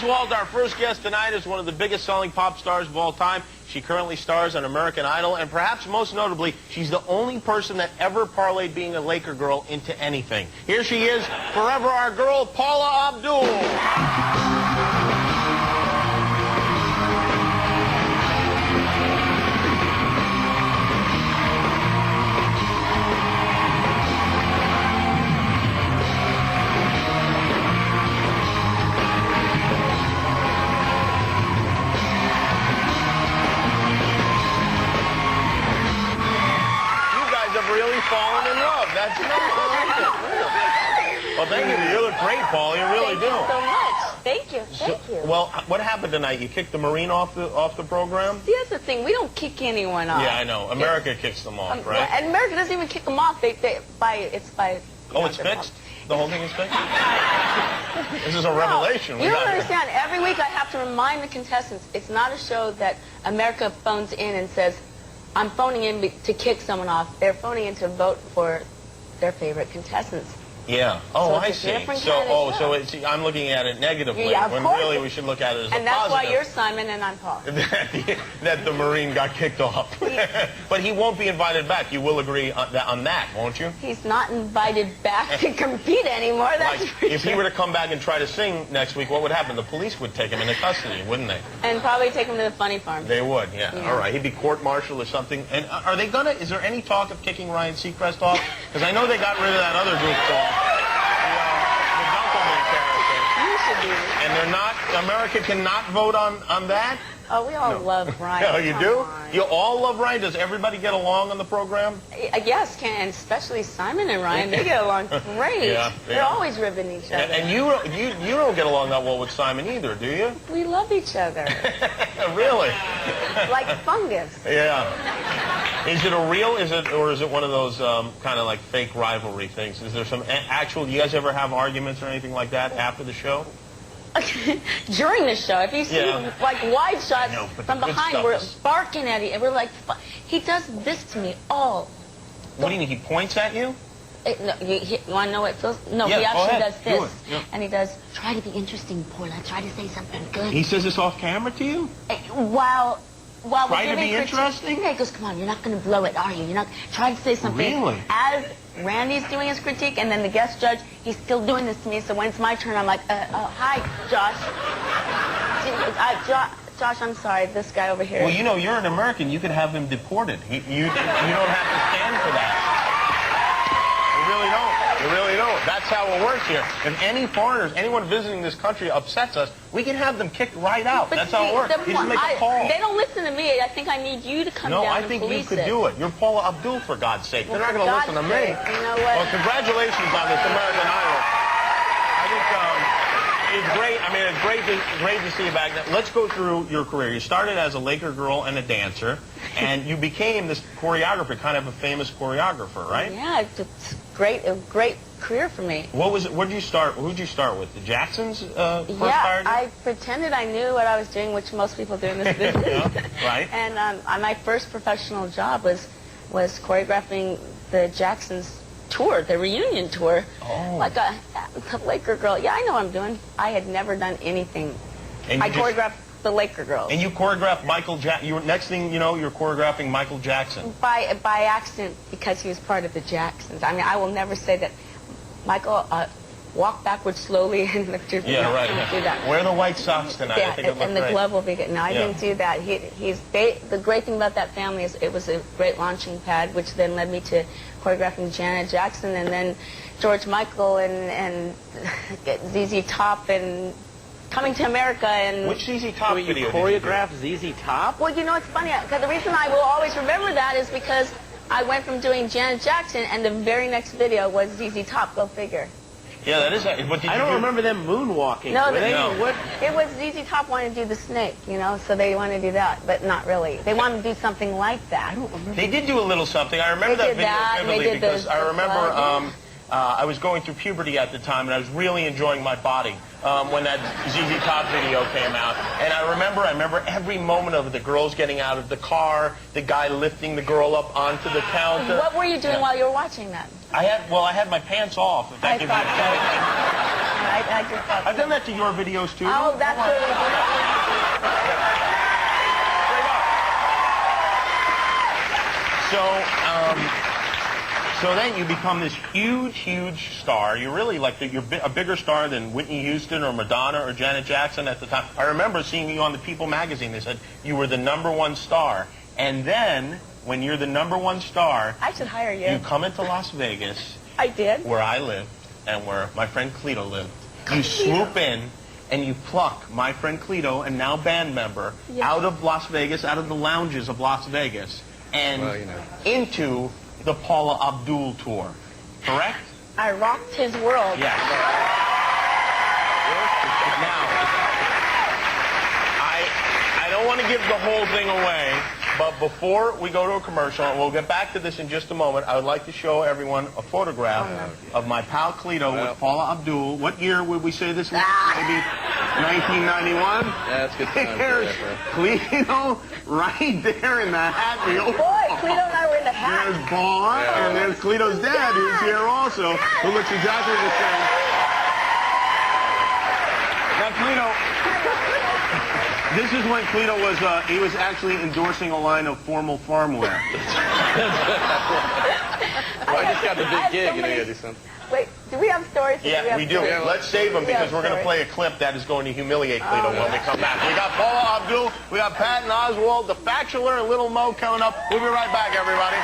Oswald, our first guest tonight, is one of the biggest selling pop stars of all time. She currently stars on American Idol, and perhaps most notably, she's the only person that ever parlayed being a Laker girl into anything. Here she is, forever our girl, Paula Abdul. Really fallen in love. That's nice. Well, thank you. You look great, Paul. You really do. Thank you so much. Thank you. Thank you. Well, what happened tonight? You kicked the Marine off the program? See, that's the thing. We don't kick anyone off. Yeah, I know. America kicks them off, right? Well, and America doesn't even kick them off. It's by. Oh, it's fixed? The whole thing is fixed? This is a revelation. You don't understand. Every week I have to remind the contestants, it's not a show that America phones in and says, I'm phoning in to kick someone off. They're phoning in to vote for their favorite contestants. Yeah. Oh, so I see. So it's, I'm looking at it negatively, yeah, when course. Really we should look at it as a positive. And that's why you're Simon and I'm Paul. That the Marine got kicked off. But he won't be invited back. You will agree on that, won't you? He's not invited back to compete anymore. That's like, for if sure. he were to come back and try to sing next week, what would happen? The police would take him into custody, wouldn't they? And probably take him to the funny farm. They would, yeah. All right. He'd be court-martialed or something. And are they gonna? Is there any talk of kicking Ryan Seacrest off? Because I know they got rid of that other goofball. And they're not, America cannot vote on that? Oh, we all love Ryan. Oh, you do? You all love Ryan? Does everybody get along on the program? Yes, and especially Simon and Ryan. They get along great. Yeah. They're always ribbing each other. And you don't get along that well with Simon either, do you? We love each other. Really? Like fungus. Yeah. Is it or is it one of those kind of like fake rivalry things? Is there some actual, do you guys ever have arguments or anything like that after the show? During the show, if you see like wide shots from behind, we're barking at him, and we're like, he does this to me all. What do you mean, he points at you? No, you want to know what it feels? No, yeah, he actually does this. Do it. Yeah. And he does, try to be interesting, Paula, try to say something good. He says this off camera to you? While try to be interesting? Yeah, he goes, come on, you're not going to blow it, are you? You're not, try to say something. Really? As Randy's doing his critique, and then the guest judge, he's still doing this to me, so when it's my turn, I'm like, hi, Josh. Josh, I'm sorry, this guy over here. Well, you know, you're an American. You could have him deported. You don't have to stand for that. You really don't. You really don't. That's how it works here. If any foreigners, anyone visiting this country upsets us, we can have them kicked right out. That's how it works. You just make a call. They don't listen to me. I think I need you to come down and police it. No, I think you could do it. You're Paula Abdul, for God's sake. They're not going to listen to me. You know what? Well, congratulations on this American Idol. I think it's great. I mean, it's great to see you back. Let's go through your career. You started as a Laker girl and a dancer, and you became this choreographer, kind of a famous choreographer, right? Yeah, it's a great career for me. What was it? Who'd you start with? The Jacksons first hired you? I pretended I knew what I was doing, which most people do in this business. Yeah, right. And my first professional job was choreographing the Jacksons tour, the reunion tour. Oh. Like a Laker girl. Yeah, I know what I'm doing. I had never done anything. I choreographed the Laker girls. And you choreographed Michael Jackson. Next thing you know, you're choreographing Michael Jackson. By accident, because he was part of the Jacksons. I mean, I will never say that Michael walked backwards slowly and lift your feet. Yeah, right. Do that. Wear the white socks tonight. Yeah, I think it and the great. glove will be good. No, I didn't do that. The great thing about that family is it was a great launching pad, which then led me to choreographing Janet Jackson, and then George Michael and ZZ Top, and Coming to America. And which ZZ Top video you choreographed ZZ Top? Well, you know, it's funny, because the reason I will always remember that is because I went from doing Janet Jackson, and the very next video was ZZ Top. Go figure. Yeah, that is. What did I don't remember them moonwalking. No, What? It was ZZ Top wanted to do the snake, you know, so they wanted to do that, but not really. They wanted to do something like that. I don't remember. They did do a little something. I remember that video vividly because I remember I was going through puberty at the time, and I was really enjoying my body when that ZZ Top video came out. And I remember every moment of it, the girls getting out of the car, the guy lifting the girl up onto the counter. What were you doing while you were watching that? I had my pants off. If that gives you a I just thought. I've done that to your videos too. Oh, that's really So then you become this huge star. You're really like you're a bigger star than Whitney Houston or Madonna or Janet Jackson at the time. I remember seeing you on the People magazine. They said you were the #1 star. And then when you're the #1 star, I should hire you. You come into Las Vegas. I did. Where I lived and where my friend Cleto lived. You swoop in and you pluck my friend Cleto, and now band member, out of Las Vegas, out of the lounges of Las Vegas, and into the Paula Abdul tour. Correct? I rocked his world. Yes. Now, I don't want to give the whole thing away, but before we go to a commercial, and we'll get back to this in just a moment, I would like to show everyone a photograph of my pal Cleto with Paula Abdul. What year would we say this was? Maybe 1991? Yeah, that's good time. There's Cleto right there in the hat. Boy, Cleto and I were in the hat. There's Vaughn, and there's Cleto's dad, who's here also, who looks exactly the same. Now, Cleto, this is when Cleto was, he was actually endorsing a line of formal farm wear. I just got the big gig, you gotta do something. Wait, do we have stories? Yeah, we do. Let's save them because we're going to play a clip that is going to humiliate Cleto when we come back. We got Paula Abdul, we got Pat and Oswald, the Bachelor, and Little Mo coming up. We'll be right back, everybody.